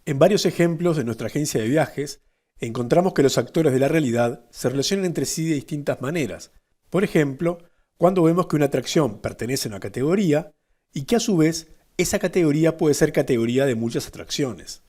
En varios ejemplos de nuestra agencia de viajes, encontramos que los actores de la realidad se relacionan entre sí de distintas maneras. Por ejemplo, cuando vemos que una atracción pertenece a una categoría y que a su vez esa categoría puede ser categoría de muchas atracciones.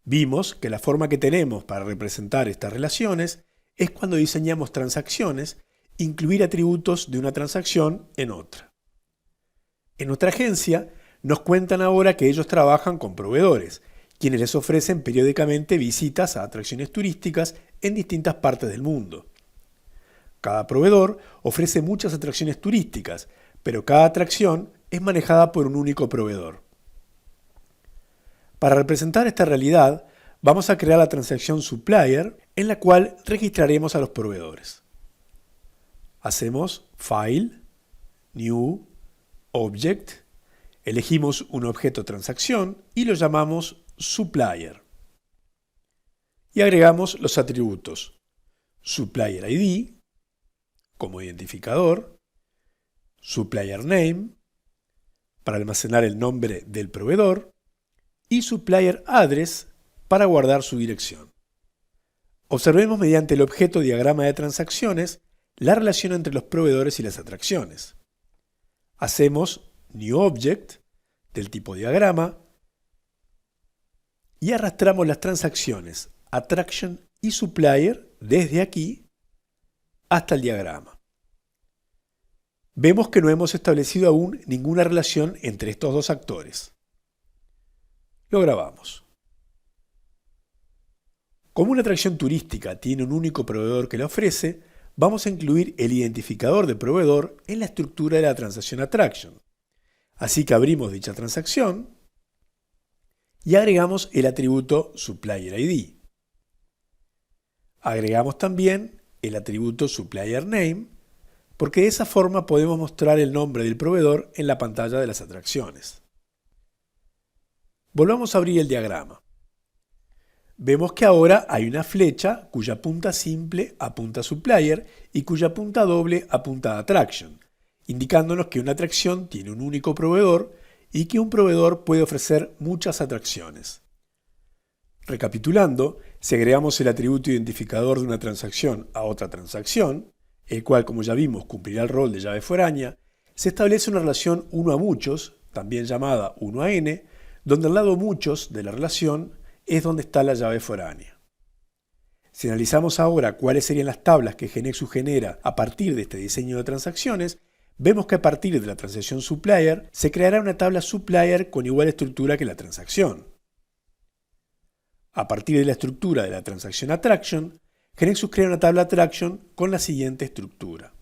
Vimos que la forma que tenemos para representar estas relaciones es cuando diseñamos transacciones, incluir atributos de una transacción en otra. En nuestra agencia nos cuentan ahora que ellos trabajan con proveedores, quienes les ofrecen periódicamente visitas a atracciones turísticas en distintas partes del mundo. Cada proveedor ofrece muchas atracciones turísticas, pero cada atracción es manejada por un único proveedor. Para representar esta realidad, vamos a crear la transacción supplier en la cual registraremos a los proveedores. Hacemos File, New, Object, elegimos un objeto transacción y lo llamamos Supplier. Y agregamos los atributos Supplier ID como identificador, Supplier Name para almacenar el nombre del proveedor y Supplier Address para guardar su dirección. Observemos mediante el objeto diagrama de transacciones la relación entre los proveedores y las atracciones. Hacemos New Object del tipo diagrama y arrastramos las transacciones Attraction y Supplier desde aquí hasta el diagrama. Vemos que no hemos establecido aún ninguna relación entre estos dos actores. Lo grabamos. Como una atracción turística tiene un único proveedor que la ofrece, vamos a incluir el identificador de proveedor en la estructura de la transacción Attraction. Así que abrimos dicha transacción y agregamos el atributo Supplier ID. Agregamos también el atributo Supplier Name, porque de esa forma podemos mostrar el nombre del proveedor en la pantalla de las atracciones. Volvamos a abrir el diagrama. Vemos que ahora hay una flecha cuya punta simple apunta a Supplier y cuya punta doble apunta a Attraction, indicándonos que una atracción tiene un único proveedor y que un proveedor puede ofrecer muchas atracciones. Recapitulando, si agregamos el atributo identificador de una transacción a otra transacción, el cual, como ya vimos, cumplirá el rol de llave foránea, se establece una relación 1 a muchos, también llamada 1 a n, donde el lado muchos de la relación es donde está la llave foránea. Si analizamos ahora cuáles serían las tablas que GeneXus genera a partir de este diseño de transacciones, vemos que a partir de la transacción Supplier se creará una tabla Supplier con igual estructura que la transacción. A partir de la estructura de la transacción Attraction, GeneXus crea una tabla Attraction con la siguiente estructura.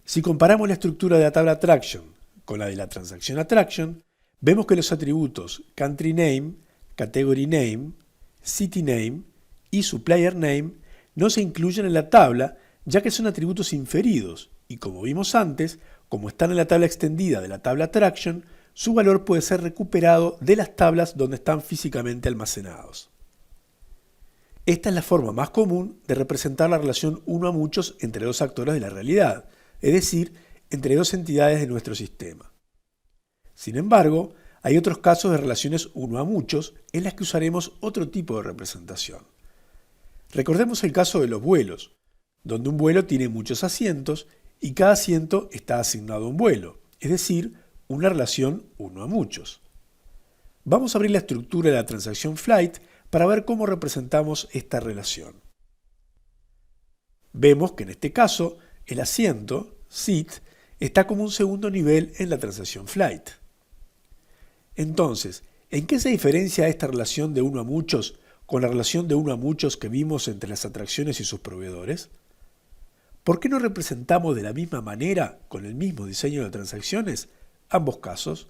Si comparamos la estructura de la tabla Attraction con la de la transacción Attraction, vemos que los atributos Country Name, Category Name, City Name y Supplier Name no se incluyen en la tabla ya que son atributos inferidos y como vimos antes, como están en la tabla extendida de la tabla Attraction, su valor puede ser recuperado de las tablas donde están físicamente almacenados. Esta es la forma más común de representar la relación 1 a muchos entre dos actores de la realidad, es decir, entre dos entidades de nuestro sistema. Sin embargo, hay otros casos de relaciones 1 a muchos en las que usaremos otro tipo de representación. Recordemos el caso de los vuelos, donde un vuelo tiene muchos asientos y cada asiento está asignado a un vuelo, es decir, una relación 1 a muchos. Vamos a abrir la estructura de la transacción Flight para ver cómo representamos esta relación. Vemos que en este caso el asiento, seat, está como un segundo nivel en la transacción Flight. Entonces, ¿en qué se diferencia esta relación de 1 a muchos con la relación de 1 a muchos que vimos entre las atracciones y sus proveedores? ¿Por qué no representamos de la misma manera, con el mismo diseño de transacciones, ambos casos?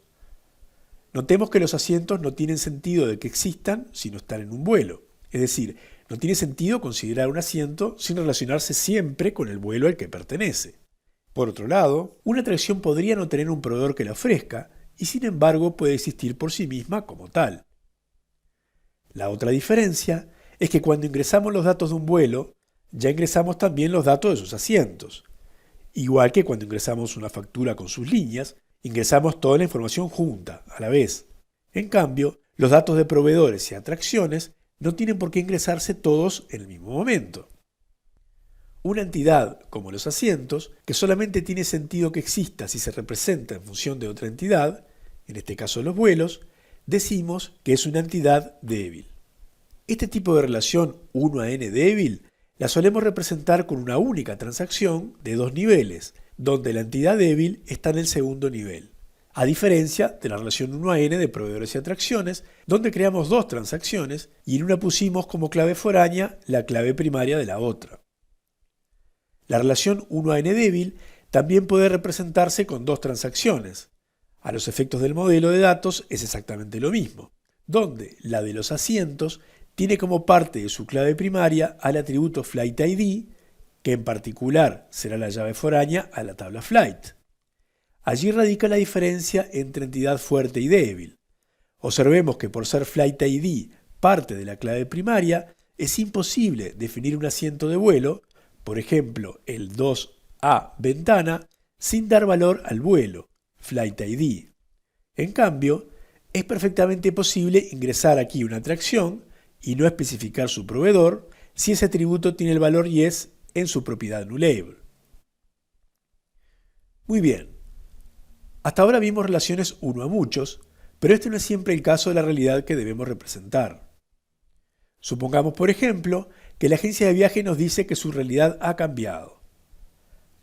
Notemos que los asientos no tienen sentido de que existan si no están en un vuelo. Es decir, no tiene sentido considerar un asiento sin relacionarse siempre con el vuelo al que pertenece. Por otro lado, una atracción podría no tener un proveedor que la ofrezca y sin embargo puede existir por sí misma como tal. La otra diferencia es que cuando ingresamos los datos de un vuelo, ya ingresamos también los datos de sus asientos. Igual que cuando ingresamos una factura con sus líneas, ingresamos toda la información junta, a la vez. En cambio, Los datos de proveedores y atracciones no tienen por qué ingresarse todos en el mismo momento. Una entidad, como los asientos, que solamente tiene sentido que exista si se representa en función de otra entidad, en este caso los vuelos, decimos que es una entidad débil. Este tipo de relación 1 a n débil la solemos representar con una única transacción de dos niveles, donde la entidad débil está en el segundo nivel, a diferencia de la relación 1 a n de proveedores y atracciones, donde creamos dos transacciones y en una pusimos como clave foránea la clave primaria de la otra. La relación 1 a n débil también puede representarse con dos transacciones. A los efectos del modelo de datos es exactamente lo mismo, donde la de los asientos tiene como parte de su clave primaria al atributo Flight ID, que en particular será la llave foránea a la tabla Flight. Allí radica la diferencia entre entidad fuerte y débil. Observemos que por ser Flight ID parte de la clave primaria, es imposible definir un asiento de vuelo, por ejemplo el 2A ventana, sin dar valor al vuelo, Flight ID. En cambio, es perfectamente posible ingresar aquí una atracción y no especificar su proveedor si ese atributo tiene el valor yes en su propiedad nullable. Muy bien, hasta ahora vimos relaciones 1 a muchos, pero este no es siempre el caso de la realidad que debemos representar. Supongamos, por ejemplo, que la agencia de viaje nos dice que su realidad ha cambiado.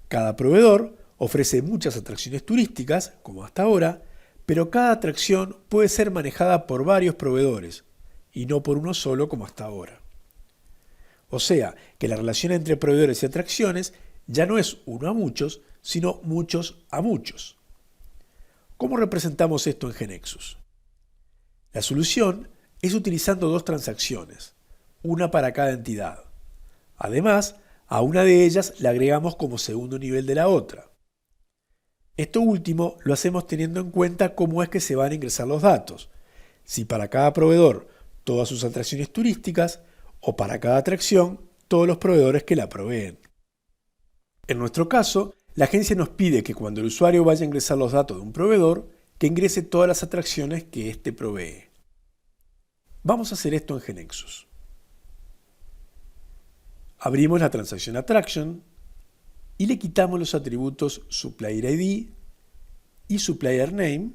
Cada proveedor ofrece muchas atracciones turísticas, como hasta ahora, pero cada atracción puede ser manejada por varios proveedores, y no por uno solo como hasta ahora. O sea, que la relación entre proveedores y atracciones ya no es 1 a muchos, sino muchos a muchos. ¿Cómo representamos esto en GeneXus? La solución es utilizando dos transacciones, una para cada entidad. Además, a una de ellas le agregamos como segundo nivel de la otra. Esto último lo hacemos teniendo en cuenta cómo es que se van a ingresar los datos, si para cada proveedor todas sus atracciones turísticas o para cada atracción todos los proveedores que la proveen. En nuestro caso, la agencia nos pide que cuando el usuario vaya a ingresar los datos de un proveedor, que ingrese todas las atracciones que éste provee. Vamos a hacer esto en GeneXus. Abrimos la transacción Attraction y le quitamos los atributos Supplier ID y Supplier Name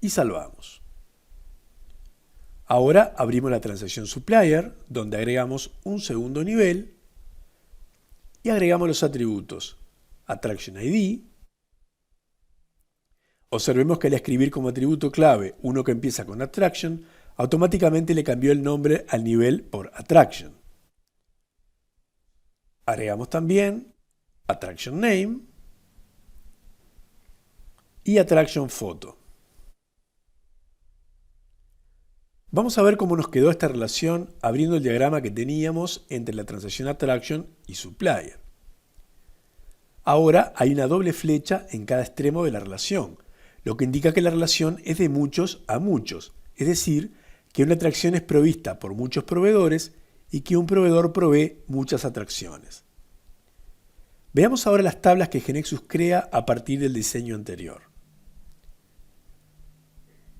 y salvamos. Ahora abrimos la transacción Supplier, donde agregamos un segundo nivel y agregamos los atributos Attraction ID. Observemos que al escribir como atributo clave uno que empieza con Attraction, automáticamente le cambió el nombre al nivel por Attraction. Agregamos también Attraction Name y Attraction Photo. Vamos a ver cómo nos quedó esta relación abriendo el diagrama que teníamos entre la transacción Attraction y Supplier. Ahora hay una doble flecha en cada extremo de la relación, lo que indica que la relación es de muchos a muchos, es decir, que una atracción es provista por muchos proveedores y que un proveedor provee muchas atracciones. Veamos ahora las tablas que GeneXus crea a partir del diseño anterior.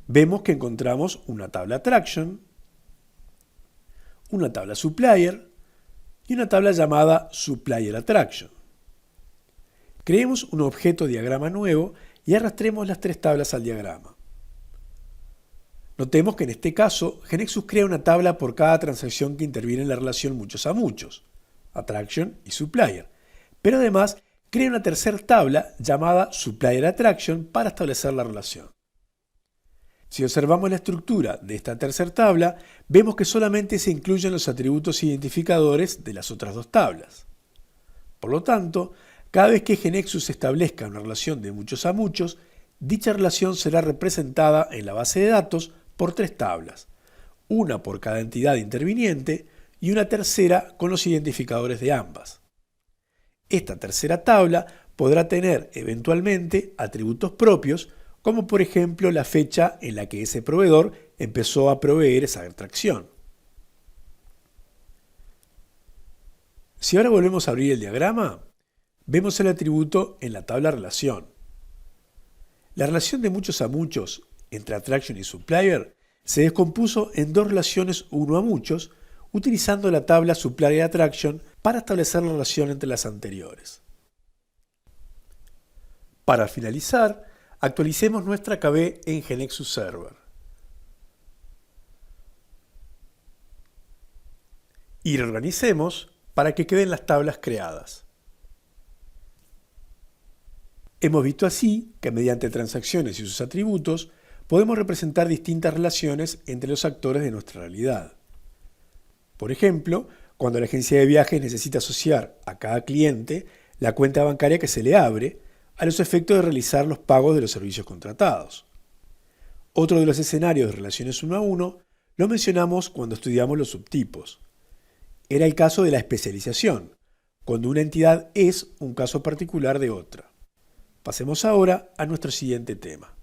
Vemos que encontramos una tabla Attraction, una tabla Supplier y una tabla llamada Supplier Attraction. Creemos un objeto diagrama nuevo y arrastremos las tres tablas al diagrama. Notemos que en este caso GeneXus crea una tabla por cada transacción que interviene en la relación muchos a muchos, Attraction y Supplier, pero además crea una tercera tabla llamada Supplier Attraction para establecer la relación. Si observamos la estructura de esta tercera tabla, vemos que solamente se incluyen los atributos identificadores de las otras dos tablas. Por lo tanto, cada vez que GeneXus establezca una relación de muchos a muchos, dicha relación será representada en la base de datos por tres tablas, una por cada entidad interviniente y una tercera con los identificadores de ambas. Esta tercera tabla podrá tener eventualmente atributos propios, como por ejemplo la fecha en la que ese proveedor empezó a proveer esa atracción. Si ahora volvemos a abrir el diagrama, vemos el atributo en la tabla relación. La relación de muchos a muchos entre Attraction y Supplier se descompuso en dos relaciones uno a muchos, utilizando la tabla Supplier Attraction para establecer la relación entre las anteriores. Para finalizar, actualicemos nuestra KB en GeneXus Server. Y reorganicemos para que queden las tablas creadas. Hemos visto así que mediante transacciones y sus atributos podemos representar distintas relaciones entre los actores de nuestra realidad. Por ejemplo, cuando la agencia de viajes necesita asociar a cada cliente la cuenta bancaria que se le abre a los efectos de realizar los pagos de los servicios contratados. Otro de los escenarios de relaciones uno a uno lo mencionamos cuando estudiamos los subtipos. Era el caso de la especialización, cuando una entidad es un caso particular de otra. Pasemos ahora a nuestro siguiente tema.